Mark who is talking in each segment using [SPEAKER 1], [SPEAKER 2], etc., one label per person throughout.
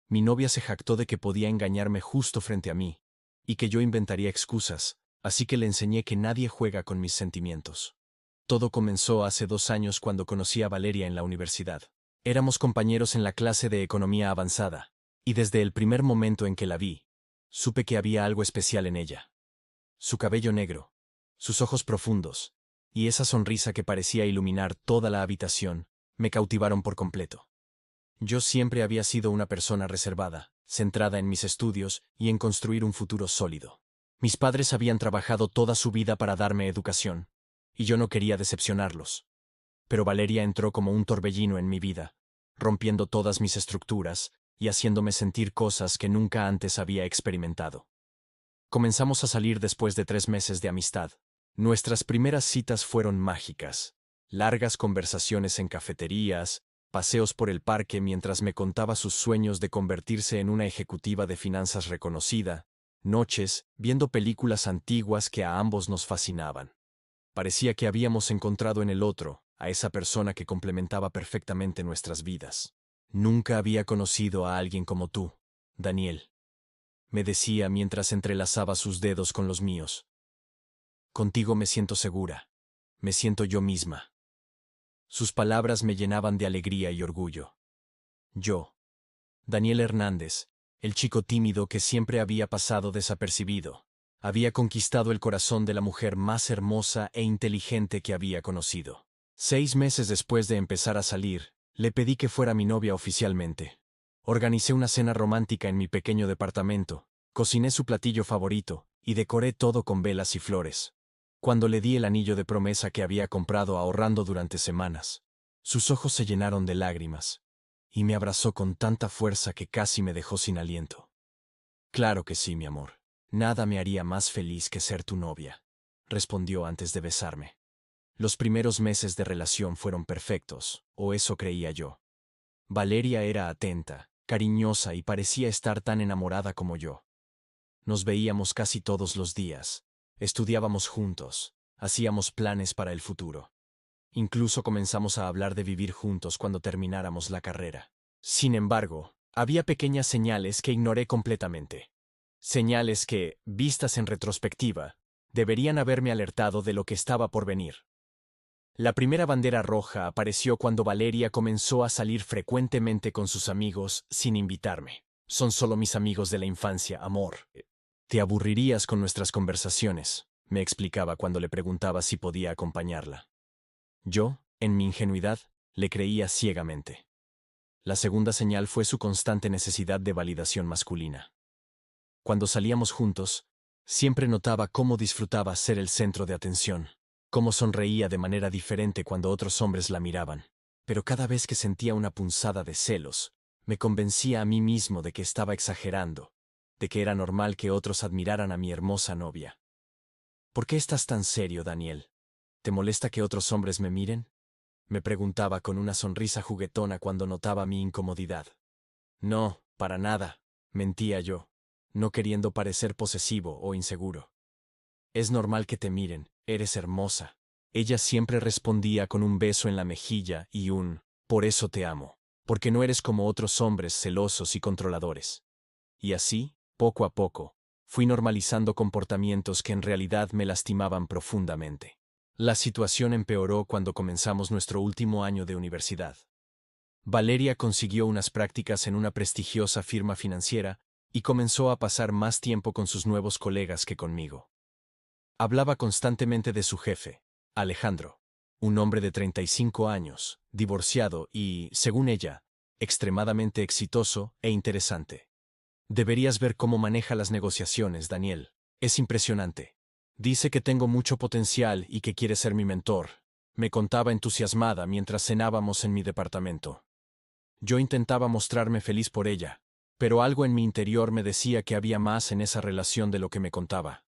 [SPEAKER 1] Mi novia se jactó de que podía engañarme justo frente a mí, y que yo inventaría excusas, así que le enseñé que nadie juega con mis sentimientos. Todo comenzó hace 2 años cuando conocí a Valeria en la universidad. Éramos compañeros en la clase de economía avanzada, y desde el primer momento en que la vi, supe que había algo especial en ella. Su cabello negro, sus ojos profundos, y esa sonrisa que parecía iluminar toda la habitación, me cautivaron por completo. Yo siempre había sido una persona reservada, centrada en mis estudios y en construir un futuro sólido. Mis padres habían trabajado toda su vida para darme educación, y yo no quería decepcionarlos. Pero Valeria entró como un torbellino en mi vida, rompiendo todas mis estructuras y haciéndome sentir cosas que nunca antes había experimentado. Comenzamos a salir después de 3 meses de amistad. Nuestras primeras citas fueron mágicas. Largas conversaciones en cafeterías, paseos por el parque mientras me contaba sus sueños de convertirse en una ejecutiva de finanzas reconocida, noches viendo películas antiguas que a ambos nos fascinaban. Parecía que habíamos encontrado en el otro a esa persona que complementaba perfectamente nuestras vidas. Nunca había conocido a alguien como tú, Daniel, me decía mientras entrelazaba sus dedos con los míos. Contigo me siento segura, me siento yo misma. Sus palabras me llenaban de alegría y orgullo. Yo, Daniel Hernández, el chico tímido que siempre había pasado desapercibido, había conquistado el corazón de la mujer más hermosa e inteligente que había conocido. 6 meses después de empezar a salir, le pedí que fuera mi novia oficialmente. Organicé una cena romántica en mi pequeño departamento, cociné su platillo favorito y decoré todo con velas y flores. Cuando le di el anillo de promesa que había comprado ahorrando durante semanas, sus ojos se llenaron de lágrimas, y me abrazó con tanta fuerza que casi me dejó sin aliento. Claro que sí, mi amor. Nada me haría más feliz que ser tu novia, respondió antes de besarme. Los primeros meses de relación fueron perfectos, o eso creía yo. Valeria era atenta, cariñosa y parecía estar tan enamorada como yo. Nos veíamos casi todos los días, estudiábamos juntos, hacíamos planes para el futuro. Incluso comenzamos a hablar de vivir juntos cuando termináramos la carrera. Sin embargo, había pequeñas señales que ignoré completamente. Señales que, vistas en retrospectiva, deberían haberme alertado de lo que estaba por venir. La primera bandera roja apareció cuando Valeria comenzó a salir frecuentemente con sus amigos sin invitarme. Son solo mis amigos de la infancia, amor. Te aburrirías con nuestras conversaciones, me explicaba cuando le preguntaba si podía acompañarla. Yo, en mi ingenuidad, le creía ciegamente. La segunda señal fue su constante necesidad de validación masculina. Cuando salíamos juntos, siempre notaba cómo disfrutaba ser el centro de atención, cómo sonreía de manera diferente cuando otros hombres la miraban. Pero cada vez que sentía una punzada de celos, me convencía a mí mismo de que estaba exagerando, de que era normal que otros admiraran a mi hermosa novia. ¿Por qué estás tan serio, Daniel? ¿Te molesta que otros hombres me miren? Me preguntaba con una sonrisa juguetona cuando notaba mi incomodidad. No, para nada, mentía yo, no queriendo parecer posesivo o inseguro. Es normal que te miren, eres hermosa. Ella siempre respondía con un beso en la mejilla y un «por eso te amo», porque no eres como otros hombres celosos y controladores. Y así, poco a poco, fui normalizando comportamientos que en realidad me lastimaban profundamente. La situación empeoró cuando comenzamos nuestro último año de universidad. Valeria consiguió unas prácticas en una prestigiosa firma financiera y comenzó a pasar más tiempo con sus nuevos colegas que conmigo. Hablaba constantemente de su jefe, Alejandro, un hombre de 35 años, divorciado y, según ella, extremadamente exitoso e interesante. Deberías ver cómo maneja las negociaciones, Daniel. Es impresionante. Dice que tengo mucho potencial y que quiere ser mi mentor, me contaba entusiasmada mientras cenábamos en mi departamento. Yo intentaba mostrarme feliz por ella, pero algo en mi interior me decía que había más en esa relación de lo que me contaba.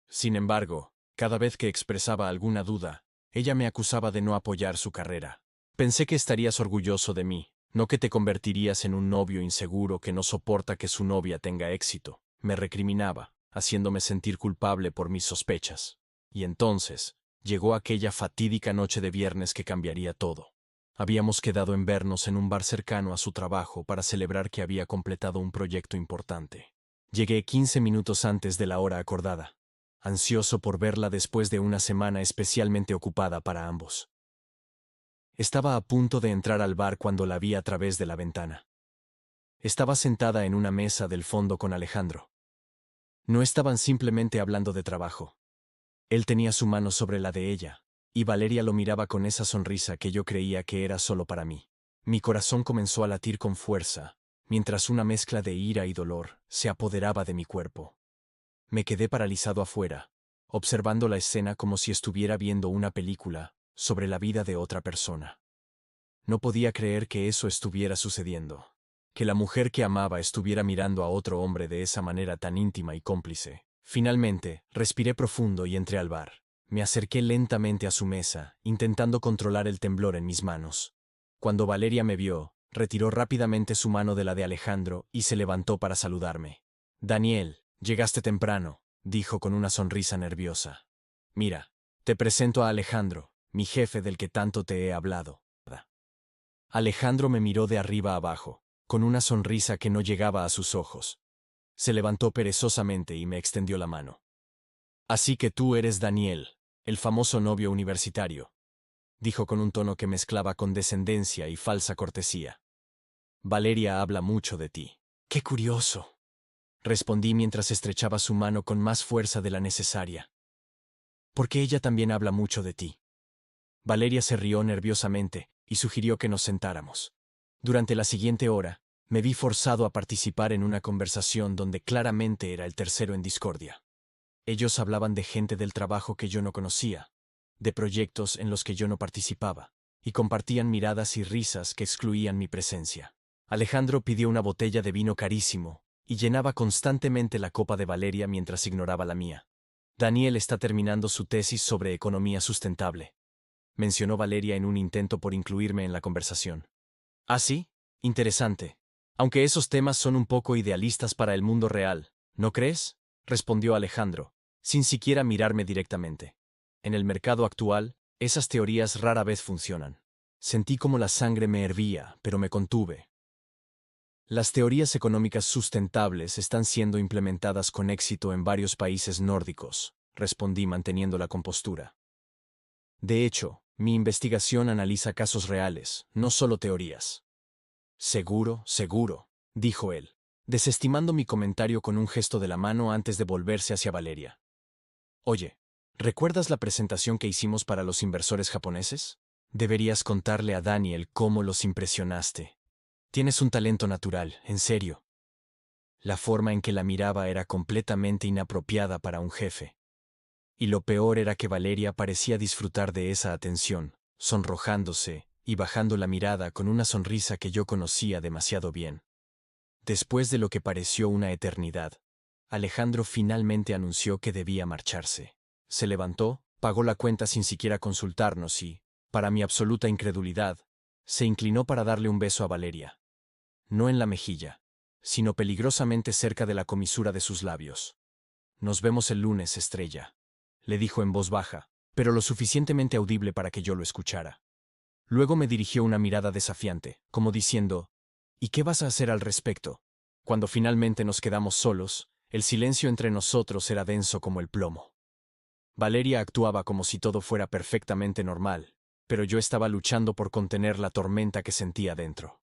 [SPEAKER 1] Sin embargo, cada vez que expresaba alguna duda, ella me acusaba de no apoyar su carrera. Pensé que estarías orgulloso de mí, no que te convertirías en un novio inseguro que no soporta que su novia tenga éxito, me recriminaba, haciéndome sentir culpable por mis sospechas. Y entonces, llegó aquella fatídica noche de viernes que cambiaría todo. Habíamos quedado en vernos en un bar cercano a su trabajo para celebrar que había completado un proyecto importante. Llegué 15 minutos antes de la hora acordada, ansioso por verla después de una semana especialmente ocupada para ambos. Estaba a punto de entrar al bar cuando la vi a través de la ventana. Estaba sentada en una mesa del fondo con Alejandro. No estaban simplemente hablando de trabajo. Él tenía su mano sobre la de ella, y Valeria lo miraba con esa sonrisa que yo creía que era solo para mí. Mi corazón comenzó a latir con fuerza, mientras una mezcla de ira y dolor se apoderaba de mi cuerpo. Me quedé paralizado afuera, observando la escena como si estuviera viendo una película sobre la vida de otra persona. No podía creer que eso estuviera sucediendo, que la mujer que amaba estuviera mirando a otro hombre de esa manera tan íntima y cómplice. Finalmente, respiré profundo y entré al bar. Me acerqué lentamente a su mesa, intentando controlar el temblor en mis manos. Cuando Valeria me vio, retiró rápidamente su mano de la de Alejandro y se levantó para saludarme. «Daniel, llegaste temprano», dijo con una sonrisa nerviosa. «Mira, te presento a Alejandro, mi jefe del que tanto te he hablado». Alejandro me miró de arriba abajo, con una sonrisa que no llegaba a sus ojos. Se levantó perezosamente y me extendió la mano. «Así que tú eres Daniel, el famoso novio universitario», dijo con un tono que mezclaba condescendencia y falsa cortesía. «Valeria habla mucho de ti». «Qué curioso», respondí mientras estrechaba su mano con más fuerza de la necesaria. «Porque ella también habla mucho de ti». Valeria se rió nerviosamente y sugirió que nos sentáramos. Durante la siguiente hora, me vi forzado a participar en una conversación donde claramente era el tercero en discordia. Ellos hablaban de gente del trabajo que yo no conocía, de proyectos en los que yo no participaba, y compartían miradas y risas que excluían mi presencia. Alejandro pidió una botella de vino carísimo y llenaba constantemente la copa de Valeria mientras ignoraba la mía. «Daniel está terminando su tesis sobre economía sustentable», mencionó Valeria en un intento por incluirme en la conversación. «¿Ah, sí? Interesante. Aunque esos temas son un poco idealistas para el mundo real, ¿no crees?», respondió Alejandro, sin siquiera mirarme directamente. «En el mercado actual, esas teorías rara vez funcionan». Sentí como la sangre me hervía, pero me contuve. «Las teorías económicas sustentables están siendo implementadas con éxito en varios países nórdicos», respondí manteniendo la compostura. «De hecho, mi investigación analiza casos reales, no solo teorías». «Seguro, seguro», dijo él, desestimando mi comentario con un gesto de la mano antes de volverse hacia Valeria. «Oye, ¿recuerdas la presentación que hicimos para los inversores japoneses? Deberías contarle a Daniel cómo los impresionaste. Tienes un talento natural, en serio». La forma en que la miraba era completamente inapropiada para un jefe. Y lo peor era que Valeria parecía disfrutar de esa atención, sonrojándose y bajando la mirada con una sonrisa que yo conocía demasiado bien. Después de lo que pareció una eternidad, Alejandro finalmente anunció que debía marcharse. Se levantó, pagó la cuenta sin siquiera consultarnos y, para mi absoluta incredulidad, se inclinó para darle un beso a Valeria. No en la mejilla, sino peligrosamente cerca de la comisura de sus labios. «Nos vemos el lunes, estrella», le dijo en voz baja, pero lo suficientemente audible para que yo lo escuchara. Luego me dirigió una mirada desafiante, como diciendo, «¿Y qué vas a hacer al respecto?». Cuando finalmente nos quedamos solos, el silencio entre nosotros era denso como el plomo. Valeria actuaba como si todo fuera perfectamente normal, pero yo estaba luchando por contener la tormenta que sentía dentro.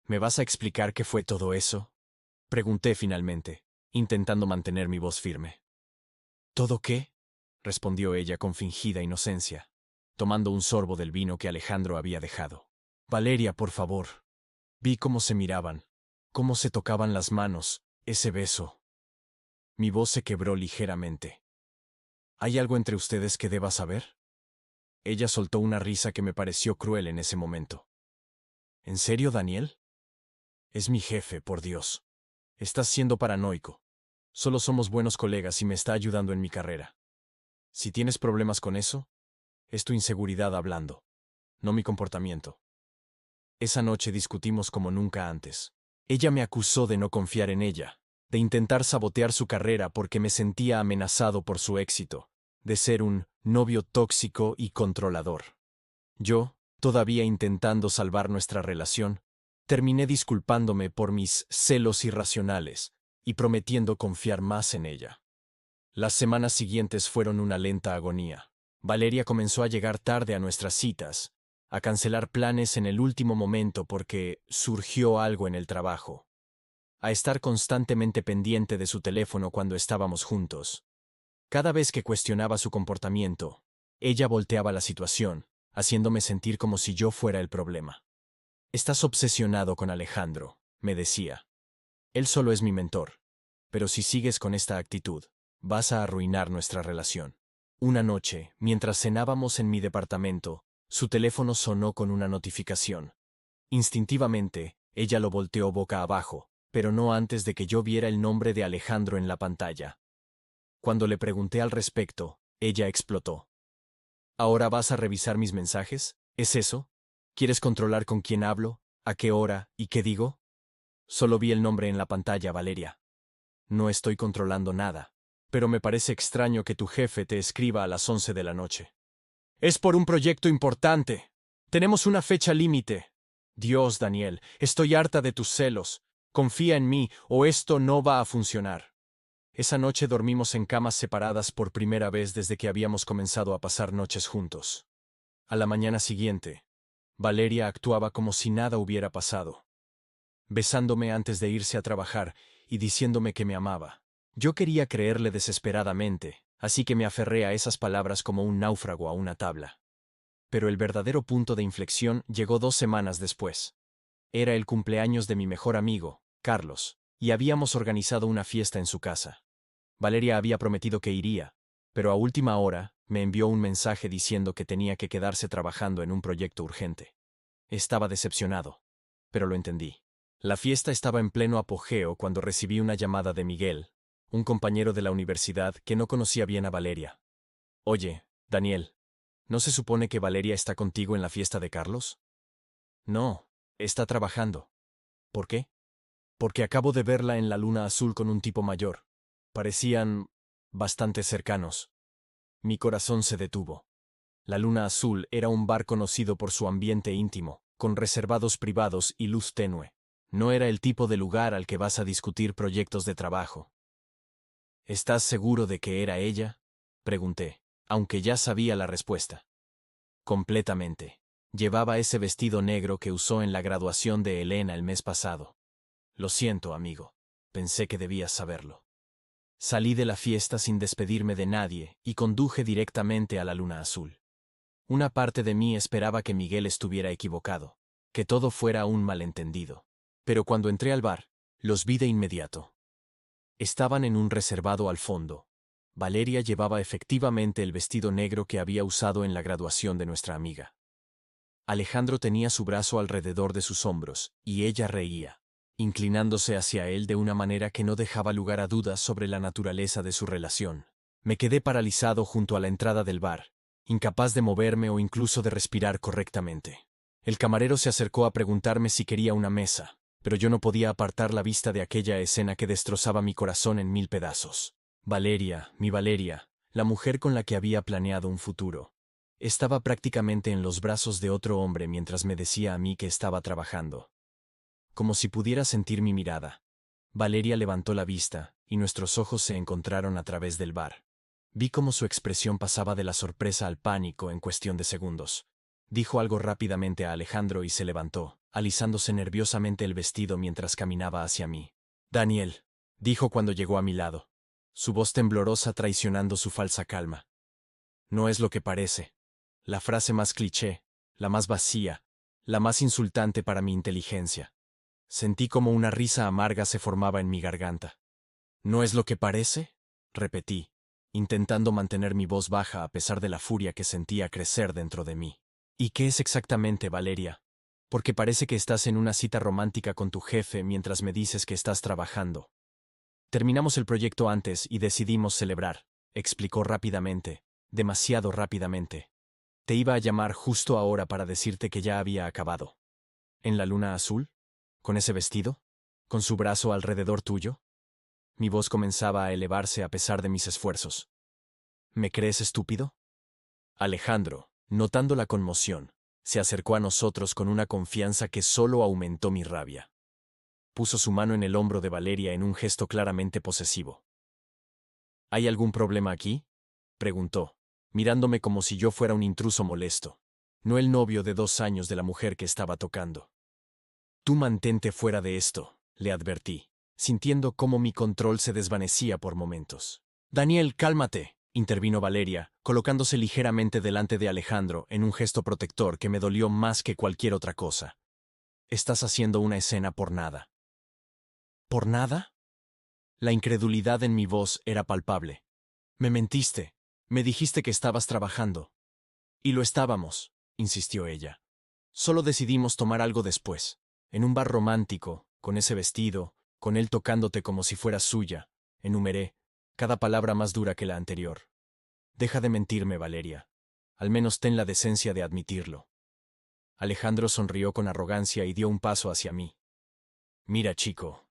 [SPEAKER 1] «¿Me vas a explicar qué fue todo eso?», pregunté finalmente, intentando mantener mi voz firme. «¿Todo qué?», respondió ella con fingida inocencia, tomando un sorbo del vino que Alejandro había dejado. «Valeria, por favor». Vi cómo se miraban, cómo se tocaban las manos, ese beso. Mi voz se quebró ligeramente. «¿Hay algo entre ustedes que deba saber?». Ella soltó una risa que me pareció cruel en ese momento. «¿En serio, Daniel?». «Es mi jefe, por Dios. Estás siendo paranoico. Solo somos buenos colegas y me está ayudando en mi carrera. Si tienes problemas con eso, es tu inseguridad hablando, no mi comportamiento». Esa noche discutimos como nunca antes. Ella me acusó de no confiar en ella, de intentar sabotear su carrera porque me sentía amenazado por su éxito, de ser un novio tóxico y controlador. Yo, Todavía intentando salvar nuestra relación, terminé disculpándome por mis celos irracionales y prometiendo confiar más en ella. Las semanas siguientes fueron una lenta agonía. Valeria comenzó a llegar tarde a nuestras citas, a cancelar planes en el último momento porque surgió algo en el trabajo, a estar constantemente pendiente de su teléfono cuando estábamos juntos. Cada vez que cuestionaba su comportamiento, ella volteaba la situación, haciéndome sentir como si yo fuera el problema. «Estás obsesionado con Alejandro», me decía. «Él solo es mi mentor. Pero si sigues con esta actitud, vas a arruinar nuestra relación». Una noche, mientras cenábamos en mi departamento, su teléfono sonó con una notificación. Instintivamente, ella lo volteó boca abajo, pero no antes de que yo viera el nombre de Alejandro en la pantalla. Cuando le pregunté al respecto, ella explotó. «¿Ahora vas a revisar mis mensajes? ¿Es eso? ¿Quieres controlar con quién hablo, a qué hora y qué digo?» «Solo vi el nombre en la pantalla, Valeria. No estoy controlando nada. Pero me parece extraño que tu jefe te escriba a las 11 de la noche. Es por un proyecto importante. Tenemos una fecha límite. Dios, Daniel, estoy harta de tus celos. Confía en mí o esto no va a funcionar». Esa noche dormimos en camas separadas por primera vez desde que habíamos comenzado a pasar noches juntos. A la mañana siguiente, Valeria actuaba como si nada hubiera pasado, besándome antes de irse a trabajar y diciéndome que me amaba. Yo quería creerle desesperadamente, así que me aferré a esas palabras como un náufrago a una tabla. Pero el verdadero punto de inflexión llegó 2 semanas después. Era el cumpleaños de mi mejor amigo, Carlos, y habíamos organizado una fiesta en su casa. Valeria había prometido que iría, pero a última hora me envió un mensaje diciendo que tenía que quedarse trabajando en un proyecto urgente. Estaba decepcionado, pero lo entendí. La fiesta estaba en pleno apogeo cuando recibí una llamada de Miguel, un compañero de la universidad que no conocía bien a Valeria. «Oye, Daniel, ¿no se supone que Valeria está contigo en la fiesta de Carlos?» «No, está trabajando». «¿Por qué?» «Porque acabo de verla en la Luna Azul con un tipo mayor. Parecían bastante cercanos». Mi corazón se detuvo. La Luna Azul era un bar conocido por su ambiente íntimo, con reservados privados y luz tenue. No era el tipo de lugar al que vas a discutir proyectos de trabajo. «¿Estás seguro de que era ella?», pregunté, aunque ya sabía la respuesta. «Completamente. Llevaba ese vestido negro que usó en la graduación de Elena el mes pasado». «Lo siento, amigo. Pensé que debías saberlo». Salí de la fiesta sin despedirme de nadie y conduje directamente a la Luna Azul. Una parte de mí esperaba que Miguel estuviera equivocado, que todo fuera un malentendido. Pero cuando entré al bar, los vi de inmediato. Estaban en un reservado al fondo. Valeria llevaba efectivamente el vestido negro que había usado en la graduación de nuestra amiga. Alejandro tenía su brazo alrededor de sus hombros, y ella reía, inclinándose hacia él de una manera que no dejaba lugar a dudas sobre la naturaleza de su relación. Me quedé paralizado junto a la entrada del bar, incapaz de moverme o incluso de respirar correctamente. El camarero se acercó a preguntarme si quería una mesa, pero yo no podía apartar la vista de aquella escena que destrozaba mi corazón en 1000 pedazos. Valeria, mi Valeria, la mujer con la que había planeado un futuro, estaba prácticamente en los brazos de otro hombre mientras me decía a mí que estaba trabajando. Como si pudiera sentir mi mirada, Valeria levantó la vista, y nuestros ojos se encontraron a través del bar. Vi cómo su expresión pasaba de la sorpresa al pánico en cuestión de segundos. Dijo algo rápidamente a Alejandro y se levantó, alisándose nerviosamente el vestido mientras caminaba hacia mí. «Daniel», dijo cuando llegó a mi lado, su voz temblorosa traicionando su falsa calma. «No es lo que parece». La frase más cliché, la más vacía, la más insultante para mi inteligencia. Sentí como una risa amarga se formaba en mi garganta. «¿No es lo que parece?», repetí, intentando mantener mi voz baja a pesar de la furia que sentía crecer dentro de mí. «¿Y qué es exactamente, Valeria? Porque parece que estás en una cita romántica con tu jefe mientras me dices que estás trabajando». «Terminamos el proyecto antes y decidimos celebrar», explicó rápidamente, demasiado rápidamente. «Te iba a llamar justo ahora para decirte que ya había acabado». «¿En la Luna Azul? ¿Con ese vestido? ¿Con su brazo alrededor tuyo?» Mi voz comenzaba a elevarse a pesar de mis esfuerzos. «¿Me crees estúpido?» Alejandro, notando la conmoción, Se acercó a nosotros con una confianza que solo aumentó mi rabia. Puso su mano en el hombro de Valeria en un gesto claramente posesivo. ¿Hay algún problema aquí?, preguntó, mirándome como si yo fuera un intruso molesto, no el novio de 2 años de la mujer que estaba tocando. Tú mantente fuera de esto, le advertí, sintiendo cómo mi control se desvanecía por momentos. Daniel, cálmate, intervino Valeria, colocándose ligeramente delante de Alejandro en un gesto protector que me dolió más que cualquier otra cosa. Estás haciendo una escena por nada. ¿Por nada? La incredulidad en mi voz era palpable. Me mentiste. Me dijiste que estabas trabajando. Y lo estábamos, insistió ella. Solo decidimos tomar algo después, en un bar romántico, con ese vestido, con él tocándote como si fueras suya, enumeré, cada palabra más dura que la anterior. Deja de mentirme, Valeria. Al menos ten la decencia de admitirlo. Alejandro sonrió con arrogancia y dio un paso hacia mí. Mira, chico.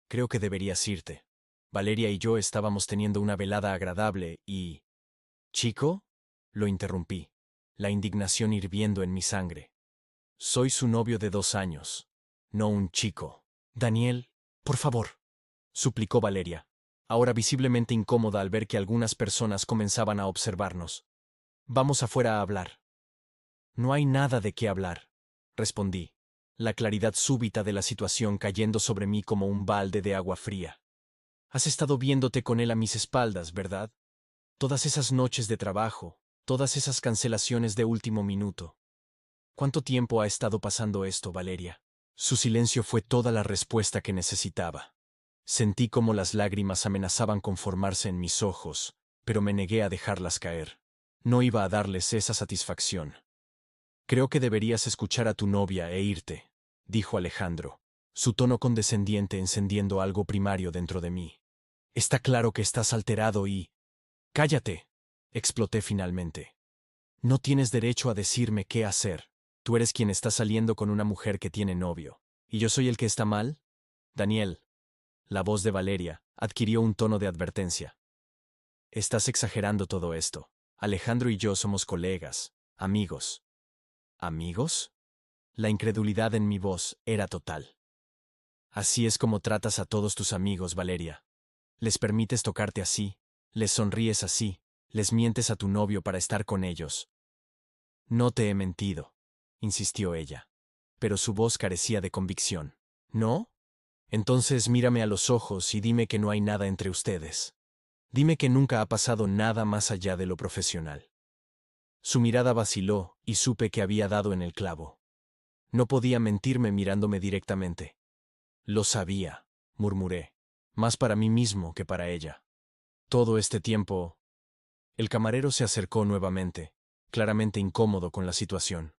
[SPEAKER 1] Creo que deberías irte. Valeria y yo estábamos teniendo una velada agradable y... ¿Chico? Lo interrumpí, la indignación hirviendo en mi sangre. Soy su novio de 2 años, no un chico. Daniel, por favor, suplicó Valeria, ahora visiblemente incómoda al ver que algunas personas comenzaban a observarnos. Vamos afuera a hablar. No hay nada de qué hablar, respondí, la claridad súbita de la situación cayendo sobre mí como un balde de agua fría. Has estado viéndote con él a mis espaldas, ¿verdad? Todas esas noches de trabajo, todas esas cancelaciones de último minuto. ¿Cuánto tiempo ha estado pasando esto, Valeria? Su silencio fue toda la respuesta que necesitaba. Sentí como las lágrimas amenazaban con formarse en mis ojos, pero me negué a dejarlas caer. No iba a darles esa satisfacción. Creo que deberías escuchar a tu novia e irte, dijo Alejandro, su tono condescendiente encendiendo algo primario dentro de mí. Está claro que estás alterado y... ¡Cállate!, exploté finalmente. No tienes derecho a decirme qué hacer. Tú eres quien está saliendo con una mujer que tiene novio. ¿Y yo soy el que está mal? Daniel. La voz de Valeria adquirió un tono de advertencia. Estás exagerando todo esto. Alejandro y yo somos colegas, amigos. ¿Amigos? La incredulidad en mi voz era total. Así es como tratas a todos tus amigos, Valeria. Les permites tocarte así, les sonríes así, les mientes a tu novio para estar con ellos. No te he mentido, insistió ella, pero su voz carecía de convicción. ¿No? Entonces mírame a los ojos y dime que no hay nada entre ustedes. Dime que nunca ha pasado nada más allá de lo profesional. Su mirada vaciló y supe que había dado en el clavo. No podía mentirme mirándome directamente. Lo sabía, murmuré, más para mí mismo que para ella. Todo este tiempo... El camarero se acercó nuevamente, claramente incómodo con la situación.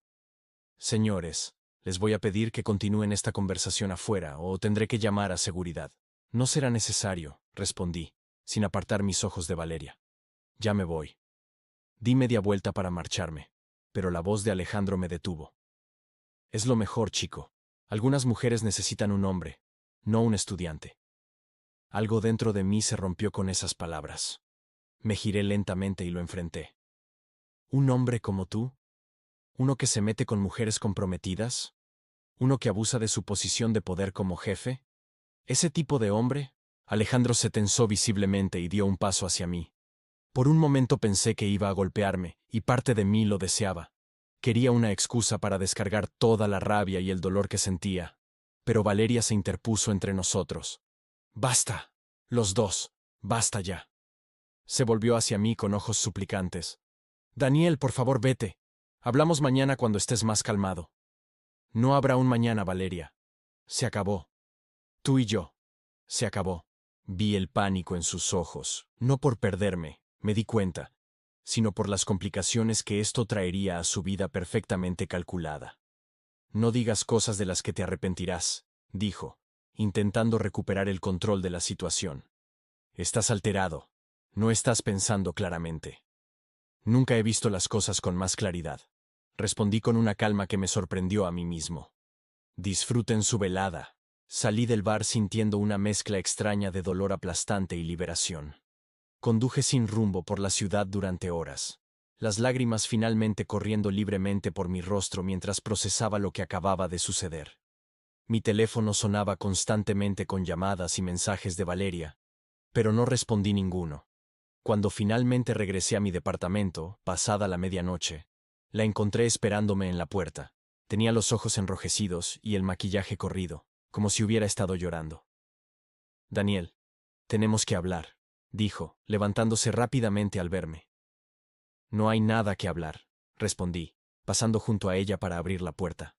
[SPEAKER 1] Señores, les voy a pedir que continúen esta conversación afuera o tendré que llamar a seguridad. No será necesario, respondí, sin apartar mis ojos de Valeria. Ya me voy. Di media vuelta para marcharme, pero la voz de Alejandro me detuvo. Es lo mejor, chico. Algunas mujeres necesitan un hombre, no un estudiante. Algo dentro de mí se rompió con esas palabras. Me giré lentamente y lo enfrenté. ¿Un hombre como tú? ¿Uno que se mete con mujeres comprometidas? ¿Uno que abusa de su posición de poder como jefe? ¿Ese tipo de hombre? Alejandro se tensó visiblemente y dio un paso hacia mí. Por un momento pensé que iba a golpearme, y parte de mí lo deseaba. Quería una excusa para descargar toda la rabia y el dolor que sentía. Pero Valeria se interpuso entre nosotros. ¡Basta! Los dos. ¡Basta ya! Se volvió hacia mí con ojos suplicantes. Daniel, por favor, vete. Hablamos mañana cuando estés más calmado. No habrá un mañana, Valeria. Se acabó. Tú y yo. Se acabó. Vi el pánico en sus ojos, no por perderme, me di cuenta, sino por las complicaciones que esto traería a su vida perfectamente calculada. No digas cosas de las que te arrepentirás, dijo, intentando recuperar el control de la situación. Estás alterado. No estás pensando claramente. Nunca he visto las cosas con más claridad. Respondí con una calma que me sorprendió a mí mismo. Disfruten su velada. Salí del bar sintiendo una mezcla extraña de dolor aplastante y liberación. Conduje sin rumbo por la ciudad durante horas. las lágrimas finalmente corriendo libremente por mi rostro mientras procesaba lo que acababa de suceder. Mi teléfono sonaba constantemente con llamadas y mensajes de Valeria, pero no respondí ninguno. Cuando finalmente regresé a mi departamento, pasada la medianoche, la encontré esperándome en la puerta. Tenía los ojos enrojecidos y el maquillaje corrido, como si hubiera estado llorando. Daniel, tenemos que hablar, dijo, levantándose rápidamente al verme. No hay nada que hablar, respondí, pasando junto a ella para abrir la puerta.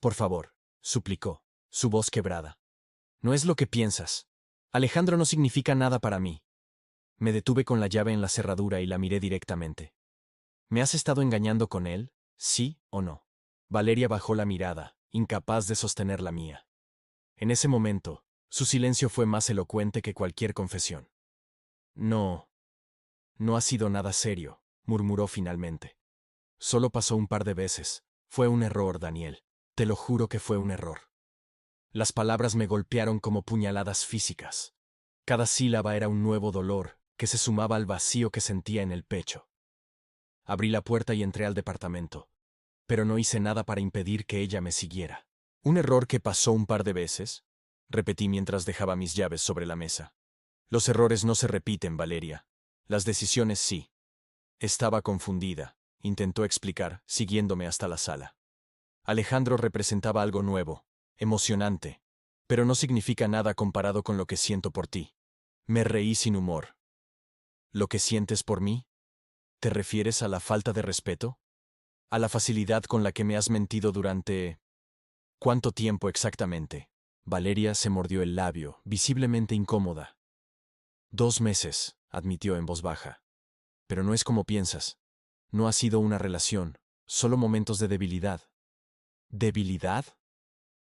[SPEAKER 1] Por favor, suplicó, su voz quebrada. No es lo que piensas. Alejandro no significa nada para mí. Me detuve con la llave en la cerradura y la miré directamente. ¿Me has estado engañando con él? ¿Sí o no? Valeria bajó la mirada, incapaz de sostener la mía. En ese momento, su silencio fue más elocuente que cualquier confesión. No, no ha sido nada serio, murmuró finalmente. Solo pasó un par de veces. Fue un error, Daniel. Te lo juro que fue un error. Las palabras me golpearon como puñaladas físicas. Cada sílaba era un nuevo dolor que se sumaba al vacío que sentía en el pecho. Abrí la puerta y entré al departamento, pero no hice nada para impedir que ella me siguiera. ¿Un error que pasó un par de veces? Repetí mientras dejaba mis llaves sobre la mesa. Los errores no se repiten, Valeria. Las decisiones sí. Estaba confundida, intentó explicar, siguiéndome hasta la sala. Alejandro representaba algo nuevo, emocionante, pero no significa nada comparado con lo que siento por ti. Me reí sin humor. ¿Lo que sientes por mí? ¿Te refieres a la falta de respeto? ¿A la facilidad con la que me has mentido durante... ¿Cuánto tiempo exactamente? Valeria se mordió el labio, visiblemente incómoda. 2 meses, admitió en voz baja. Pero no es como piensas. No ha sido una relación, solo momentos de debilidad. ¿Debilidad?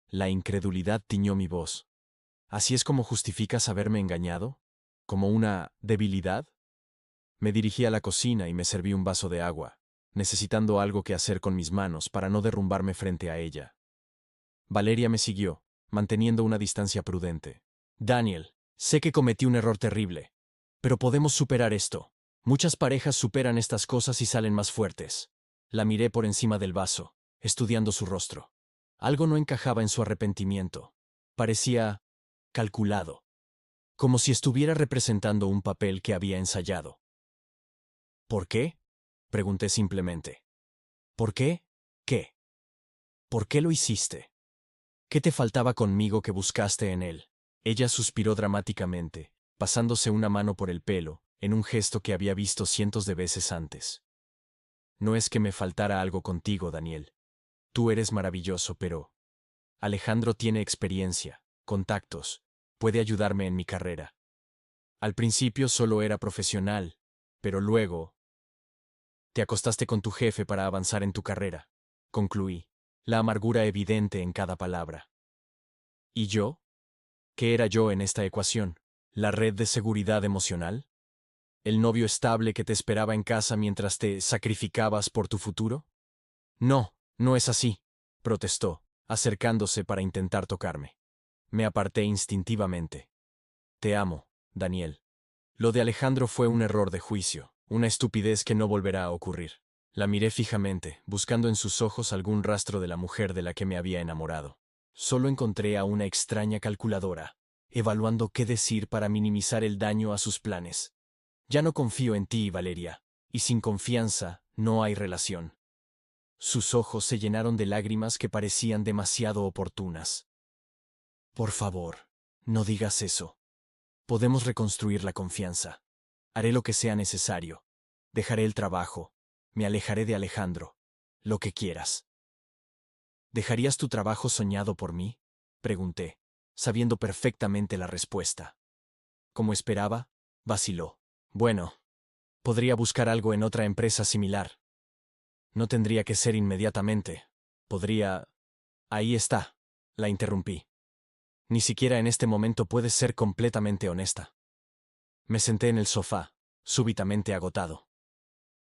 [SPEAKER 1] La incredulidad tiñó mi voz. ¿Así es como justificas haberme engañado? ¿Como una debilidad? Me dirigí a la cocina y me serví un vaso de agua, necesitando algo que hacer con mis manos para no derrumbarme frente a ella. Valeria me siguió, manteniendo una distancia prudente. Daniel, sé que cometí un error terrible, pero podemos superar esto. Muchas parejas superan estas cosas y salen más fuertes. La miré por encima del vaso, estudiando su rostro. Algo no encajaba en su arrepentimiento. Parecía calculado, como si estuviera representando un papel que había ensayado. ¿Por qué? Pregunté simplemente. ¿Por qué? ¿Qué? ¿Por qué lo hiciste? ¿Qué te faltaba conmigo que buscaste en él? Ella suspiró dramáticamente, pasándose una mano por el pelo, en un gesto que había visto cientos de veces antes. No es que me faltara algo contigo, Daniel. Tú eres maravilloso, pero... Alejandro tiene experiencia, contactos, puede ayudarme en mi carrera. Al principio solo era profesional, pero luego... Te acostaste con tu jefe para avanzar en tu carrera, concluí, la amargura evidente en cada palabra. ¿Y yo? ¿Qué era yo en esta ecuación? ¿La red de seguridad emocional? ¿El novio estable que te esperaba en casa mientras te sacrificabas por tu futuro? No, no es así, protestó, acercándose para intentar tocarme. Me aparté instintivamente. Te amo, Daniel. Lo de Alejandro fue un error de juicio, una estupidez que no volverá a ocurrir. La miré fijamente, buscando en sus ojos algún rastro de la mujer de la que me había enamorado. Solo encontré a una extraña calculadora, evaluando qué decir para minimizar el daño a sus planes. Ya no confío en ti, Valeria, y sin confianza no hay relación. Sus ojos se llenaron de lágrimas que parecían demasiado oportunas. Por favor, no digas eso. Podemos reconstruir la confianza. Haré lo que sea necesario. Dejaré el trabajo. Me alejaré de Alejandro. Lo que quieras. ¿Dejarías tu trabajo soñado por mí? Pregunté, sabiendo perfectamente la respuesta. Como esperaba, vaciló. Bueno, podría buscar algo en otra empresa similar. No tendría que ser inmediatamente. Podría... Ahí está. La interrumpí. Ni siquiera en este momento puedes ser completamente honesta. Me senté en el sofá, súbitamente agotado.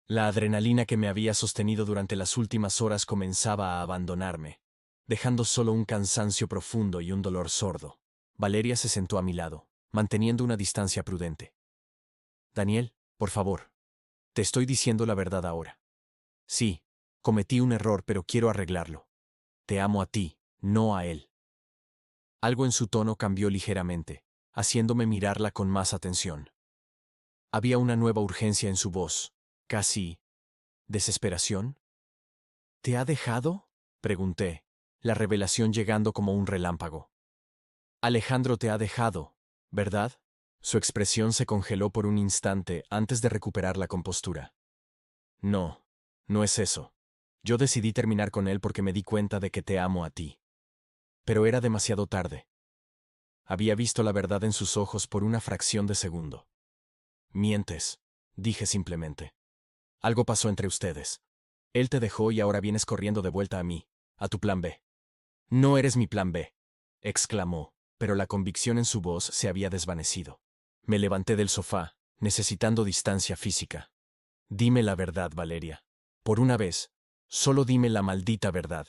[SPEAKER 1] La adrenalina que me había sostenido durante las últimas horas comenzaba a abandonarme, dejando solo un cansancio profundo y un dolor sordo. Valeria se sentó a mi lado, manteniendo una distancia prudente. Daniel, por favor. Te estoy diciendo la verdad ahora. Sí, cometí un error, pero quiero arreglarlo. Te amo a ti, no a él. Algo en su tono cambió ligeramente, haciéndome mirarla con más atención. Había una nueva urgencia en su voz, casi desesperación. ¿Te ha dejado?, pregunté, la revelación llegando como un relámpago. Alejandro te ha dejado, ¿verdad? Su expresión se congeló por un instante antes de recuperar la compostura. No, no es eso. Yo decidí terminar con él porque me di cuenta de que te amo a ti. Pero era demasiado tarde. Había visto la verdad en sus ojos por una fracción de segundo. Mientes, dije simplemente. Algo pasó entre ustedes. Él te dejó y ahora vienes corriendo de vuelta a mí, a tu plan B. No eres mi plan B, exclamó, pero la convicción en su voz se había desvanecido. Me levanté del sofá, necesitando distancia física. Dime la verdad, Valeria. Por una vez, solo dime la maldita verdad.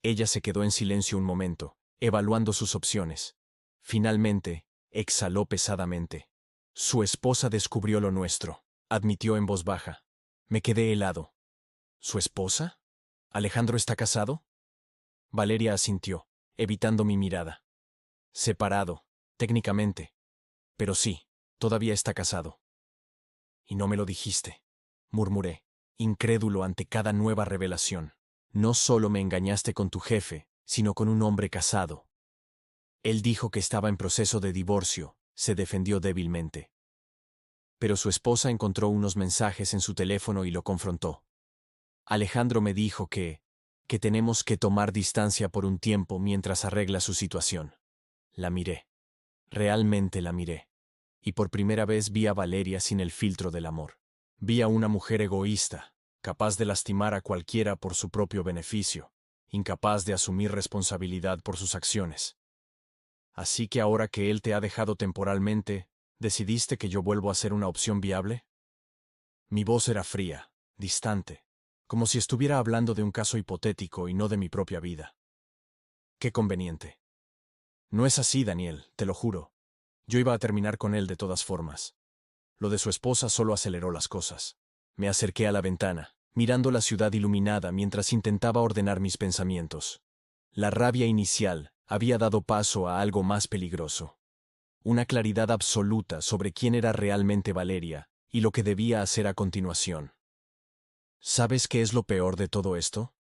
[SPEAKER 1] Ella se quedó en silencio un momento, evaluando sus opciones. Finalmente, exhaló pesadamente. Su esposa descubrió lo nuestro, admitió en voz baja. Me quedé helado. ¿Su esposa? ¿Alejandro está casado? Valeria asintió, evitando mi mirada. Separado, técnicamente. Pero sí, todavía está casado. Y no me lo dijiste, murmuré, incrédulo ante cada nueva revelación. No solo me engañaste con tu jefe, sino con un hombre casado. Él dijo que estaba en proceso de divorcio, se defendió débilmente. Pero su esposa encontró unos mensajes en su teléfono y lo confrontó. Alejandro me dijo que tenemos que tomar distancia por un tiempo mientras arregla su situación. La miré. Realmente la miré. Y por primera vez vi a Valeria sin el filtro del amor. Vi a una mujer egoísta, capaz de lastimar a cualquiera por su propio beneficio, incapaz de asumir responsabilidad por sus acciones. Así que ahora que él te ha dejado temporalmente, ¿decidiste que yo vuelvo a ser una opción viable? Mi voz era fría, distante, como si estuviera hablando de un caso hipotético y no de mi propia vida. Qué conveniente. No es así, Daniel, te lo juro. Yo iba a terminar con él de todas formas. Lo de su esposa solo aceleró las cosas. Me acerqué a la ventana, mirando la ciudad iluminada mientras intentaba ordenar mis pensamientos. La rabia inicial había dado paso a algo más peligroso. Una claridad absoluta sobre quién era realmente Valeria y lo que debía hacer a continuación. ¿Sabes qué es lo peor de todo esto?,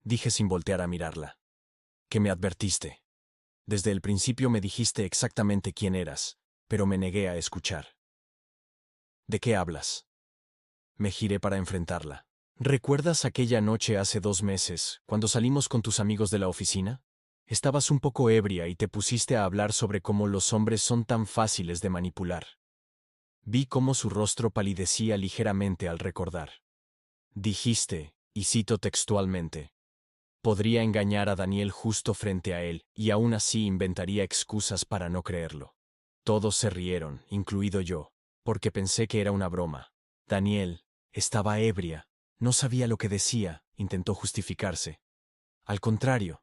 [SPEAKER 1] dije sin voltear a mirarla. Que me advertiste. Desde el principio me dijiste exactamente quién eras, pero me negué a escuchar. ¿De qué hablas? Me giré para enfrentarla. ¿Recuerdas aquella noche hace 2 meses, cuando salimos con tus amigos de la oficina? Estabas un poco ebria y te pusiste a hablar sobre cómo los hombres son tan fáciles de manipular. Vi cómo su rostro palidecía ligeramente al recordar. Dijiste, y cito textualmente, podría engañar a Daniel justo frente a él, y aún así inventaría excusas para no creerlo. Todos se rieron, incluido yo, porque pensé que era una broma. Daniel estaba ebria, no sabía lo que decía, intentó justificarse. Al contrario,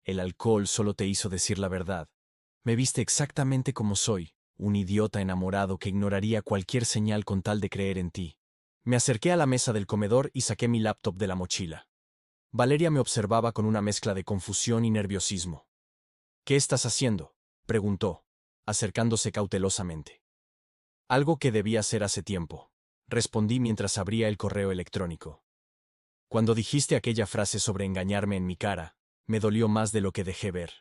[SPEAKER 1] el alcohol solo te hizo decir la verdad. Me viste exactamente como soy, un idiota enamorado que ignoraría cualquier señal con tal de creer en ti. Me acerqué a la mesa del comedor y saqué mi laptop de la mochila. Valeria me observaba con una mezcla de confusión y nerviosismo. ¿Qué estás haciendo?, preguntó, acercándose cautelosamente. Algo que debía hacer hace tiempo, respondí mientras abría el correo electrónico. Cuando dijiste aquella frase sobre engañarme en mi cara, me dolió más de lo que dejé ver.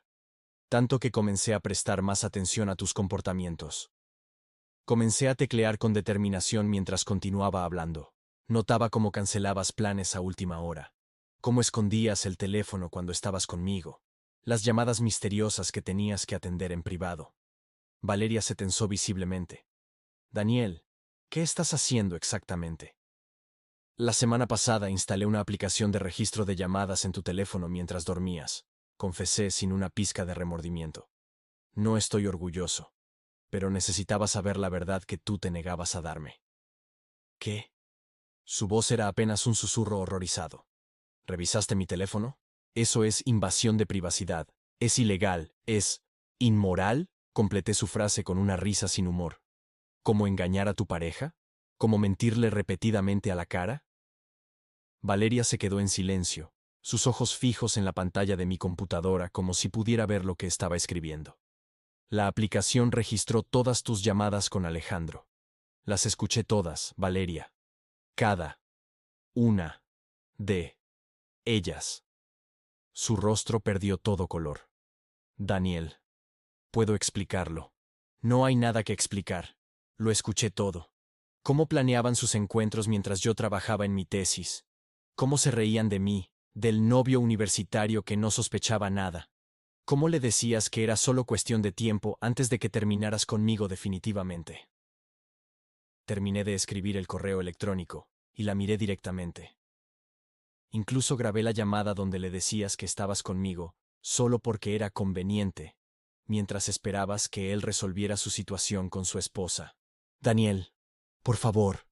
[SPEAKER 1] Tanto que comencé a prestar más atención a tus comportamientos. Comencé a teclear con determinación mientras continuaba hablando. Notaba cómo cancelabas planes a última hora. Cómo escondías el teléfono cuando estabas conmigo. Las llamadas misteriosas que tenías que atender en privado. Valeria se tensó visiblemente. Daniel, ¿qué estás haciendo exactamente? La semana pasada instalé una aplicación de registro de llamadas en tu teléfono mientras dormías, confesé sin una pizca de remordimiento. No estoy orgulloso, pero necesitaba saber la verdad que tú te negabas a darme. ¿Qué? Su voz era apenas un susurro horrorizado. ¿Revisaste mi teléfono? Eso es invasión de privacidad. Es ilegal. Es inmoral. Completé su frase con una risa sin humor. ¿Cómo engañar a tu pareja? ¿Como mentirle repetidamente a la cara? Valeria se quedó en silencio, sus ojos fijos en la pantalla de mi computadora como si pudiera ver lo que estaba escribiendo. La aplicación registró todas tus llamadas con Alejandro. Las escuché todas, Valeria. Cada una de ellas. Su rostro perdió todo color. Daniel. Puedo explicarlo. No hay nada que explicar. Lo escuché todo. Cómo planeaban sus encuentros mientras yo trabajaba en mi tesis. Cómo se reían de mí, del novio universitario que no sospechaba nada. Cómo le decías que era solo cuestión de tiempo antes de que terminaras conmigo definitivamente. Terminé de escribir el correo electrónico, y la miré directamente. Incluso grabé la llamada donde le decías que estabas conmigo, solo porque era conveniente, mientras esperabas que él resolviera su situación con su esposa. Daniel, por favor.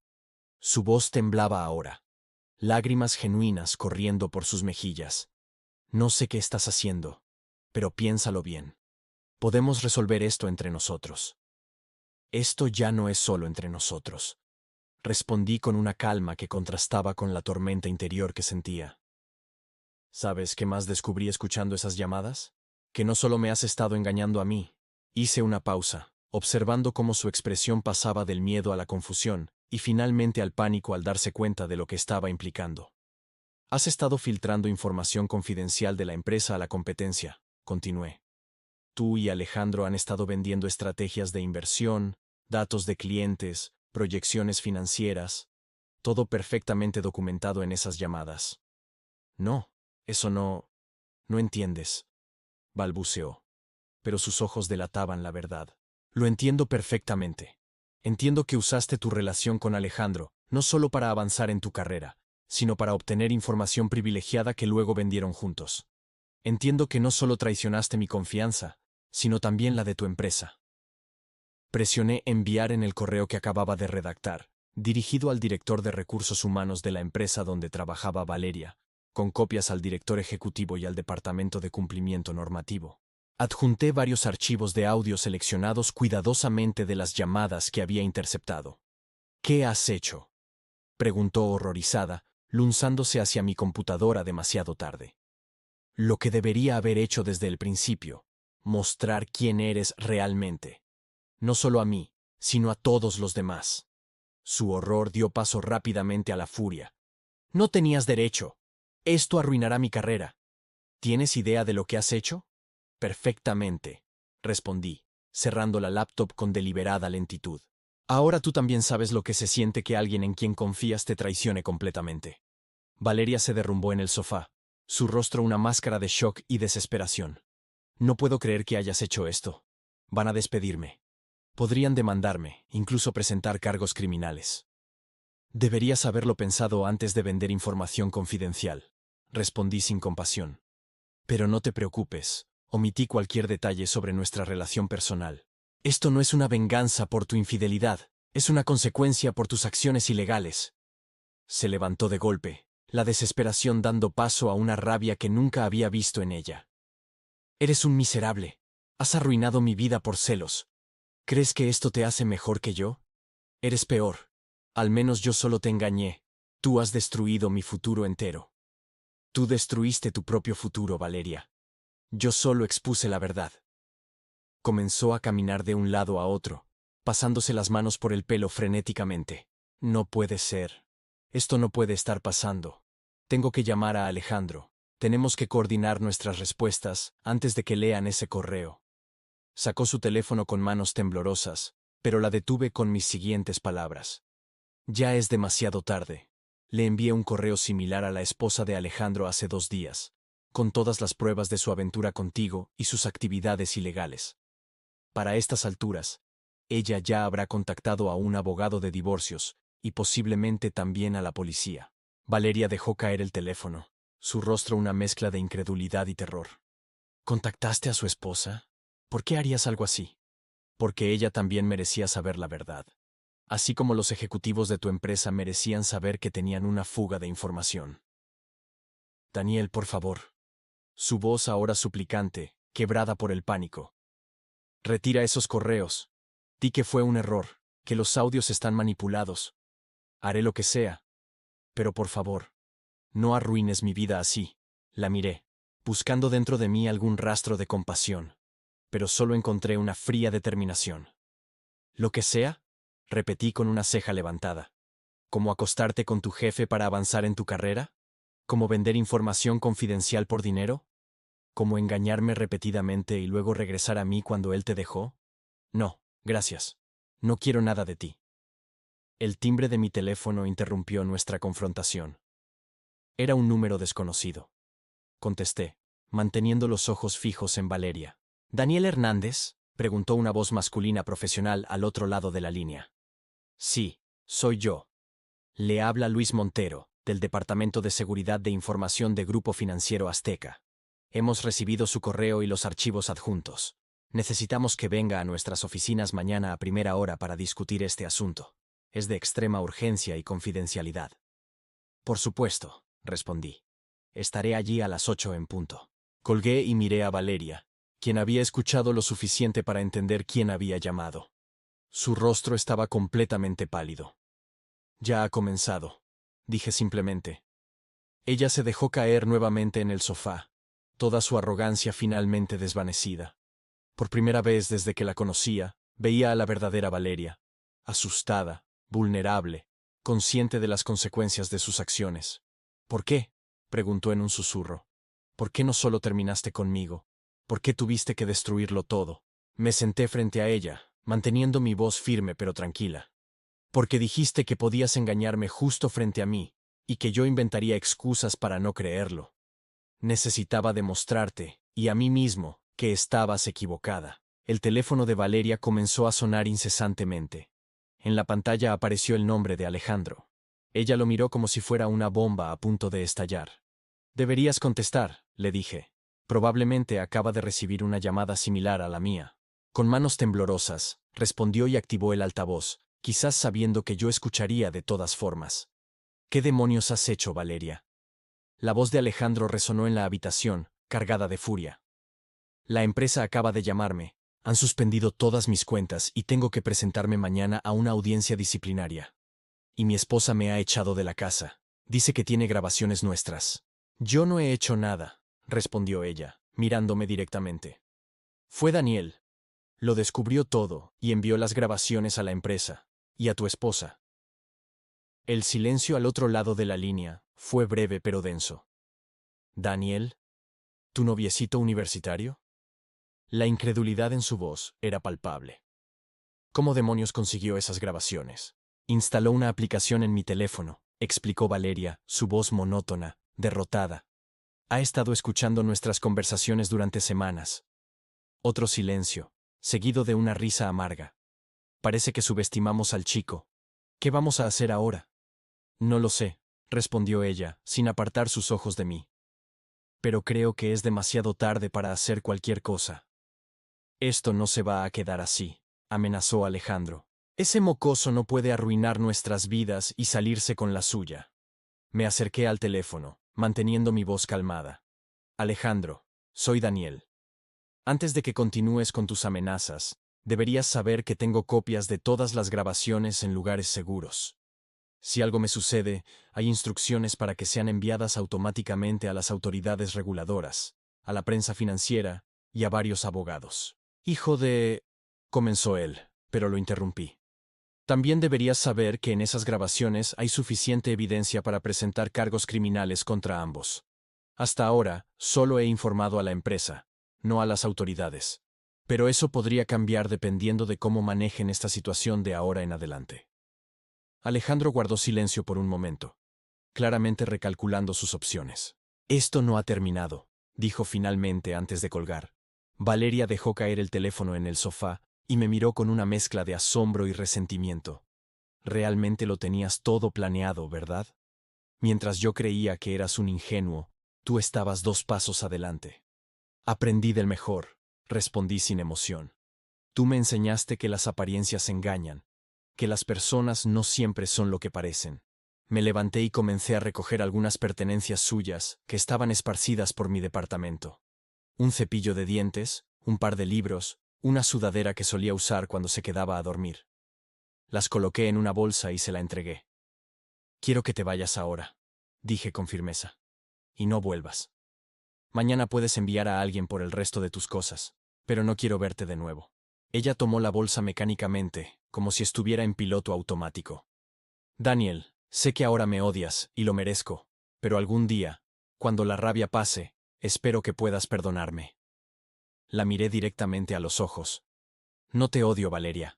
[SPEAKER 1] Su voz temblaba ahora, lágrimas genuinas corriendo por sus mejillas. No sé qué estás haciendo, pero piénsalo bien. Podemos resolver esto entre nosotros. Esto ya no es solo entre nosotros. Respondí con una calma que contrastaba con la tormenta interior que sentía. ¿Sabes qué más descubrí escuchando esas llamadas? Que no solo me has estado engañando a mí. Hice una pausa, observando cómo su expresión pasaba del miedo a la confusión y finalmente al pánico al darse cuenta de lo que estaba implicando. Has estado filtrando información confidencial de la empresa a la competencia, continué. Tú y Alejandro han estado vendiendo estrategias de inversión, datos de clientes, proyecciones financieras, todo perfectamente documentado en esas llamadas. No, eso no entiendes, balbuceó, pero sus ojos delataban la verdad. Lo entiendo perfectamente. Entiendo que usaste tu relación con Alejandro, no solo para avanzar en tu carrera, sino para obtener información privilegiada que luego vendieron juntos. Entiendo que no solo traicionaste mi confianza, sino también la de tu empresa. Presioné enviar en el correo que acababa de redactar, dirigido al director de recursos humanos de la empresa donde trabajaba Valeria, con copias al director ejecutivo y al departamento de cumplimiento normativo. Adjunté varios archivos de audio seleccionados cuidadosamente de las llamadas que había interceptado. ¿Qué has hecho?, preguntó horrorizada, lanzándose hacia mi computadora demasiado tarde. Lo que debería haber hecho desde el principio, mostrar quién eres realmente. No solo a mí, sino a todos los demás. Su horror dio paso rápidamente a la furia. No tenías derecho. Esto arruinará mi carrera. ¿Tienes idea de lo que has hecho? Perfectamente, respondí, cerrando la laptop con deliberada lentitud. Ahora tú también sabes lo que se siente que alguien en quien confías te traicione completamente. Valeria se derrumbó en el sofá, su rostro una máscara de shock y desesperación. No puedo creer que hayas hecho esto. Van a despedirme. Podrían demandarme, incluso presentar cargos criminales. Deberías haberlo pensado antes de vender información confidencial, respondí sin compasión. Pero no te preocupes, omití cualquier detalle sobre nuestra relación personal. Esto no es una venganza por tu infidelidad, es una consecuencia por tus acciones ilegales. Se levantó de golpe, la desesperación dando paso a una rabia que nunca había visto en ella. Eres un miserable. Has arruinado mi vida por celos. ¿Crees que esto te hace mejor que yo? Eres peor. Al menos yo solo te engañé. Tú has destruido mi futuro entero. Tú destruiste tu propio futuro, Valeria. Yo solo expuse la verdad. Comenzó a caminar de un lado a otro, pasándose las manos por el pelo frenéticamente. No puede ser. Esto no puede estar pasando. Tengo que llamar a Alejandro. Tenemos que coordinar nuestras respuestas antes de que lean ese correo. Sacó su teléfono con manos temblorosas, pero la detuve con mis siguientes palabras. Ya es demasiado tarde. Le envié un correo similar a la esposa de Alejandro hace 2 días, con todas las pruebas de su aventura contigo y sus actividades ilegales. Para estas alturas, ella ya habrá contactado a un abogado de divorcios y posiblemente también a la policía. Valeria dejó caer el teléfono, su rostro una mezcla de incredulidad y terror. ¿Contactaste a su esposa? ¿Por qué harías algo así? Porque ella también merecía saber la verdad. Así como los ejecutivos de tu empresa merecían saber que tenían una fuga de información. Daniel, por favor. Su voz ahora suplicante, quebrada por el pánico. Retira esos correos. Di que fue un error, que los audios están manipulados. Haré lo que sea. Pero por favor, no arruines mi vida así. La miré, buscando dentro de mí algún rastro de compasión, pero solo encontré una fría determinación. ¿Lo que sea? Repetí con una ceja levantada. ¿Cómo acostarte con tu jefe para avanzar en tu carrera? ¿Cómo vender información confidencial por dinero? ¿Cómo engañarme repetidamente y luego regresar a mí cuando él te dejó? No, gracias. No quiero nada de ti. El timbre de mi teléfono interrumpió nuestra confrontación. Era un número desconocido. Contesté, manteniendo los ojos fijos en Valeria. ¿Daniel Hernández? Preguntó una voz masculina profesional al otro lado de la línea. Sí, soy yo. Le habla Luis Montero, del Departamento de Seguridad de Información de Grupo Financiero Azteca. Hemos recibido su correo y los archivos adjuntos. Necesitamos que venga a nuestras oficinas mañana a primera hora para discutir este asunto. Es de extrema urgencia y confidencialidad. Por supuesto, respondí. Estaré allí a las 8 en punto. Colgué y miré a Valeria, quien había escuchado lo suficiente para entender quién había llamado. Su rostro estaba completamente pálido. Ya ha comenzado, dije simplemente. Ella se dejó caer nuevamente en el sofá, toda su arrogancia finalmente desvanecida. Por primera vez desde que la conocía, veía a la verdadera Valeria, asustada, vulnerable, consciente de las consecuencias de sus acciones. ¿Por qué? Preguntó en un susurro. ¿Por qué no solo terminaste conmigo? ¿Por qué tuviste que destruirlo todo? Me senté frente a ella, manteniendo mi voz firme pero tranquila. Porque dijiste que podías engañarme justo frente a mí, y que yo inventaría excusas para no creerlo. Necesitaba demostrarte, y a mí mismo, que estabas equivocada. El teléfono de Valeria comenzó a sonar incesantemente. En la pantalla apareció el nombre de Alejandro. Ella lo miró como si fuera una bomba a punto de estallar. Deberías contestar, le dije. Probablemente acaba de recibir una llamada similar a la mía. Con manos temblorosas, respondió y activó el altavoz, quizás sabiendo que yo escucharía de todas formas. ¿Qué demonios has hecho, Valeria? La voz de Alejandro resonó en la habitación, cargada de furia. La empresa acaba de llamarme. Han suspendido todas mis cuentas y tengo que presentarme mañana a una audiencia disciplinaria. Y mi esposa me ha echado de la casa. Dice que tiene grabaciones nuestras. Yo no he hecho nada, respondió ella, mirándome directamente. Fue Daniel. Lo descubrió todo y envió las grabaciones a la empresa. Y a tu esposa. El silencio al otro lado de la línea fue breve pero denso. ¿Daniel? ¿Tu noviecito universitario? La incredulidad en su voz era palpable. ¿Cómo demonios consiguió esas grabaciones? Instaló una aplicación en mi teléfono, explicó Valeria, su voz monótona, derrotada. Ha estado escuchando nuestras conversaciones durante semanas. Otro silencio, seguido de una risa amarga. Parece que subestimamos al chico. ¿Qué vamos a hacer ahora? No lo sé, respondió ella, sin apartar sus ojos de mí. Pero creo que es demasiado tarde para hacer cualquier cosa. Esto no se va a quedar así, amenazó Alejandro. Ese mocoso no puede arruinar nuestras vidas y salirse con la suya. Me acerqué al teléfono, manteniendo mi voz calmada. Alejandro, soy Daniel. Antes de que continúes con tus amenazas, deberías saber que tengo copias de todas las grabaciones en lugares seguros. Si algo me sucede, hay instrucciones para que sean enviadas automáticamente a las autoridades reguladoras, a la prensa financiera y a varios abogados. Hijo de... comenzó él, pero lo interrumpí. También deberías saber que en esas grabaciones hay suficiente evidencia para presentar cargos criminales contra ambos. Hasta ahora, solo he informado a la empresa, no a las autoridades. Pero eso podría cambiar dependiendo de cómo manejen esta situación de ahora en adelante. Alejandro guardó silencio por un momento, claramente recalculando sus opciones. Esto no ha terminado, dijo finalmente antes de colgar. Valeria dejó caer el teléfono en el sofá y me miró con una mezcla de asombro y resentimiento. Realmente lo tenías todo planeado, ¿verdad? Mientras yo creía que eras un ingenuo, tú estabas 2 pasos adelante. Aprendí del mejor, respondí sin emoción. Tú me enseñaste que las apariencias engañan, que las personas no siempre son lo que parecen. Me levanté y comencé a recoger algunas pertenencias suyas que estaban esparcidas por mi departamento. Un cepillo de dientes, un par de libros, una sudadera que solía usar cuando se quedaba a dormir. Las coloqué en una bolsa y se la entregué. Quiero que te vayas ahora, dije con firmeza. Y no vuelvas. Mañana puedes enviar a alguien por el resto de tus cosas, pero no quiero verte de nuevo. Ella tomó la bolsa mecánicamente, como si estuviera en piloto automático. Daniel, sé que ahora me odias, y lo merezco, pero algún día, cuando la rabia pase, espero que puedas perdonarme. La miré directamente a los ojos. No te odio, Valeria.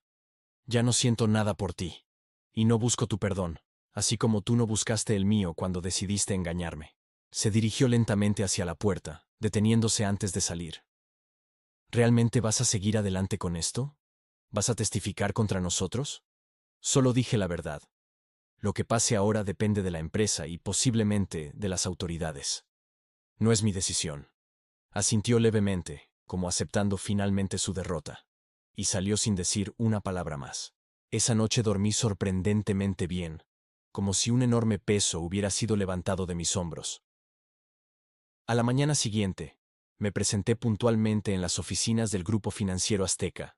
[SPEAKER 1] Ya no siento nada por ti. Y no busco tu perdón, así como tú no buscaste el mío cuando decidiste engañarme. Se dirigió lentamente hacia la puerta, deteniéndose antes de salir. ¿Realmente vas a seguir adelante con esto? ¿Vas a testificar contra nosotros? Solo dije la verdad. Lo que pase ahora depende de la empresa y posiblemente de las autoridades. No es mi decisión. Asintió levemente, como aceptando finalmente su derrota, y salió sin decir una palabra más. Esa noche dormí sorprendentemente bien, como si un enorme peso hubiera sido levantado de mis hombros. A la mañana siguiente, me presenté puntualmente en las oficinas del Grupo Financiero Azteca,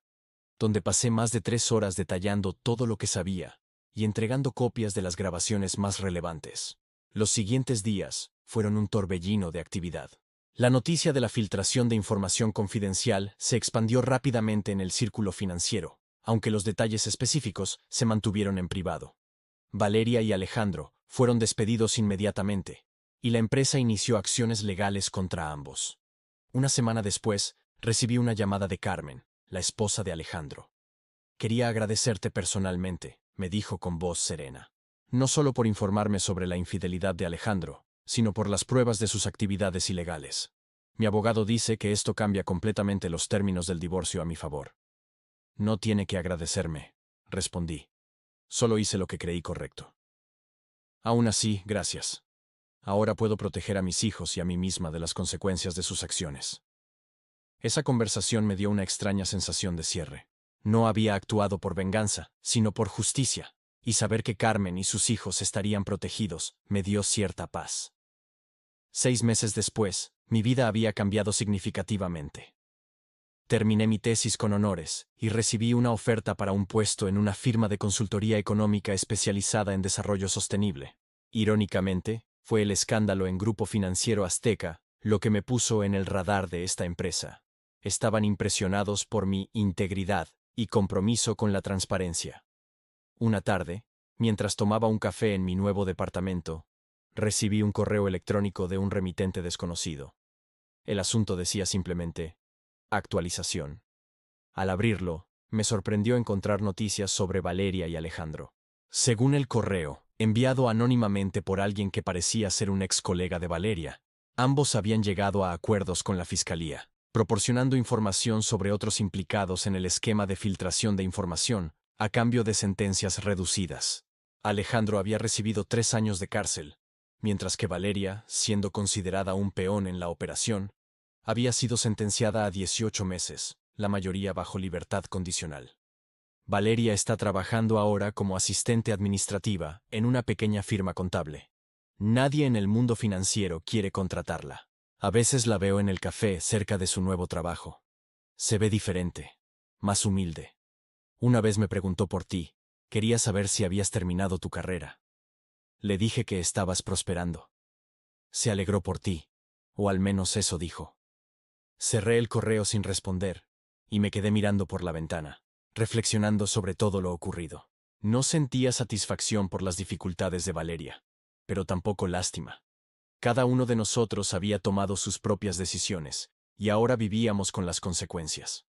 [SPEAKER 1] donde pasé más de 3 horas detallando todo lo que sabía y entregando copias de las grabaciones más relevantes. Los siguientes días fueron un torbellino de actividad. La noticia de la filtración de información confidencial se expandió rápidamente en el círculo financiero, aunque los detalles específicos se mantuvieron en privado. Valeria y Alejandro fueron despedidos inmediatamente, y la empresa inició acciones legales contra ambos. Una semana después, recibí una llamada de Carmen, la esposa de Alejandro. Quería agradecerte personalmente, me dijo con voz serena. No solo por informarme sobre la infidelidad de Alejandro, sino por las pruebas de sus actividades ilegales. Mi abogado dice que esto cambia completamente los términos del divorcio a mi favor. No tiene que agradecerme, respondí. Solo hice lo que creí correcto. Aún así, gracias. Ahora puedo proteger a mis hijos y a mí misma de las consecuencias de sus acciones. Esa conversación me dio una extraña sensación de cierre. No había actuado por venganza, sino por justicia, y saber que Carmen y sus hijos estarían protegidos me dio cierta paz. 6 meses después, mi vida había cambiado significativamente. Terminé mi tesis con honores y recibí una oferta para un puesto en una firma de consultoría económica especializada en desarrollo sostenible. Irónicamente, fue el escándalo en Grupo Financiero Azteca lo que me puso en el radar de esta empresa. Estaban impresionados por mi integridad y compromiso con la transparencia. Una tarde, mientras tomaba un café en mi nuevo departamento, recibí un correo electrónico de un remitente desconocido. El asunto decía simplemente, actualización. Al abrirlo, me sorprendió encontrar noticias sobre Valeria y Alejandro. Según el correo, enviado anónimamente por alguien que parecía ser un ex colega de Valeria, ambos habían llegado a acuerdos con la fiscalía, proporcionando información sobre otros implicados en el esquema de filtración de información, a cambio de sentencias reducidas. Alejandro había recibido 3 años de cárcel, mientras que Valeria, siendo considerada un peón en la operación, había sido sentenciada a 18 meses, la mayoría bajo libertad condicional. Valeria está trabajando ahora como asistente administrativa en una pequeña firma contable. Nadie en el mundo financiero quiere contratarla. A veces la veo en el café cerca de su nuevo trabajo. Se ve diferente, más humilde. Una vez me preguntó por ti, quería saber si habías terminado tu carrera. Le dije que estabas prosperando. Se alegró por ti, o al menos eso dijo. Cerré el correo sin responder, y me quedé mirando por la ventana, reflexionando sobre todo lo ocurrido. No sentía satisfacción por las dificultades de Valeria, pero tampoco lástima. Cada uno de nosotros había tomado sus propias decisiones, y ahora vivíamos con las consecuencias.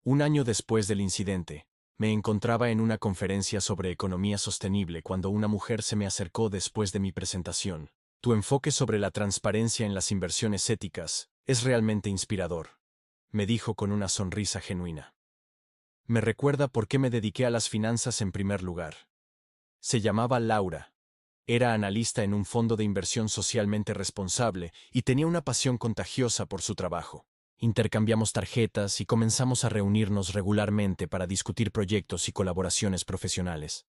[SPEAKER 1] Un año después del incidente, me encontraba en una conferencia sobre economía sostenible cuando una mujer se me acercó después de mi presentación. Tu enfoque sobre la transparencia en las inversiones éticas es realmente inspirador, me dijo con una sonrisa genuina. Me recuerda por qué me dediqué a las finanzas en primer lugar. Se llamaba Laura. Era analista en un fondo de inversión socialmente responsable y tenía una pasión contagiosa por su trabajo. Intercambiamos tarjetas y comenzamos a reunirnos regularmente para discutir proyectos y colaboraciones profesionales.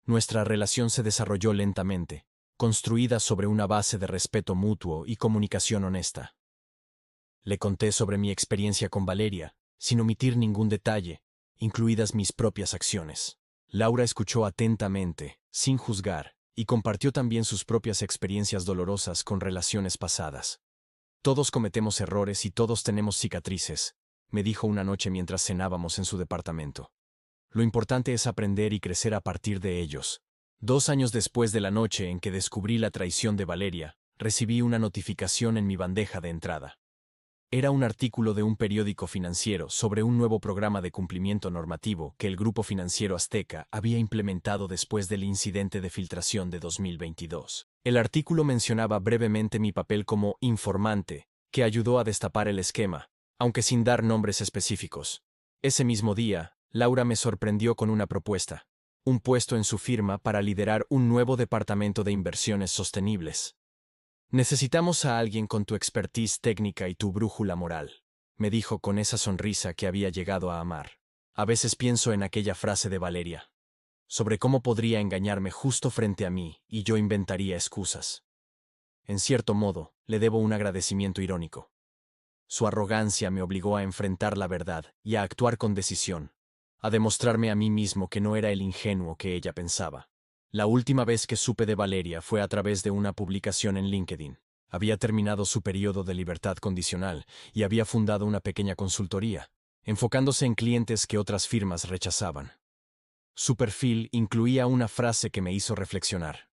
[SPEAKER 1] Nuestra relación se desarrolló lentamente, construida sobre una base de respeto mutuo y comunicación honesta. Le conté sobre mi experiencia con Valeria, sin omitir ningún detalle, incluidas mis propias acciones. Laura escuchó atentamente, sin juzgar, y compartió también sus propias experiencias dolorosas con relaciones pasadas. Todos cometemos errores y todos tenemos cicatrices, me dijo una noche mientras cenábamos en su departamento. Lo importante es aprender y crecer a partir de ellos. 2 años después de la noche en que descubrí la traición de Valeria, recibí una notificación en mi bandeja de entrada. Era un artículo de un periódico financiero sobre un nuevo programa de cumplimiento normativo que el Grupo Financiero Azteca había implementado después del incidente de filtración de 2022. El artículo mencionaba brevemente mi papel como informante, que ayudó a destapar el esquema, aunque sin dar nombres específicos. Ese mismo día, Laura me sorprendió con una propuesta: un puesto en su firma para liderar un nuevo departamento de inversiones sostenibles. Necesitamos a alguien con tu expertise técnica y tu brújula moral, me dijo con esa sonrisa que había llegado a amar. A veces pienso en aquella frase de Valeria, sobre cómo podría engañarme justo frente a mí y yo inventaría excusas. En cierto modo, le debo un agradecimiento irónico. Su arrogancia me obligó a enfrentar la verdad y a actuar con decisión, a demostrarme a mí mismo que no era el ingenuo que ella pensaba. La última vez que supe de Valeria fue a través de una publicación en LinkedIn. Había terminado su periodo de libertad condicional y había fundado una pequeña consultoría, enfocándose en clientes que otras firmas rechazaban. Su perfil incluía una frase que me hizo reflexionar: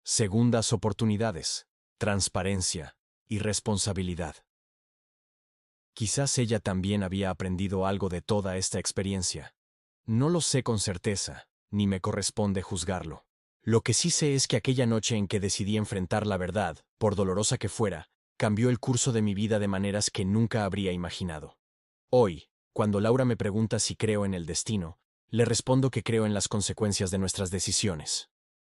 [SPEAKER 1] segundas oportunidades, transparencia y responsabilidad. Quizás ella también había aprendido algo de toda esta experiencia. No lo sé con certeza, ni me corresponde juzgarlo. Lo que sí sé es que aquella noche en que decidí enfrentar la verdad, por dolorosa que fuera, cambió el curso de mi vida de maneras que nunca habría imaginado. Hoy, cuando Laura me pregunta si creo en el destino, le respondo que creo en las consecuencias de nuestras decisiones.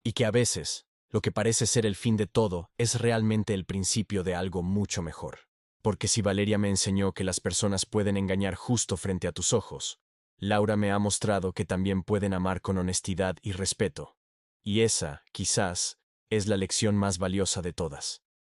[SPEAKER 1] Y que a veces, lo que parece ser el fin de todo es realmente el principio de algo mucho mejor. Porque si Valeria me enseñó que las personas pueden engañar justo frente a tus ojos, Laura me ha mostrado que también pueden amar con honestidad y respeto. Y esa, quizás, es la lección más valiosa de todas.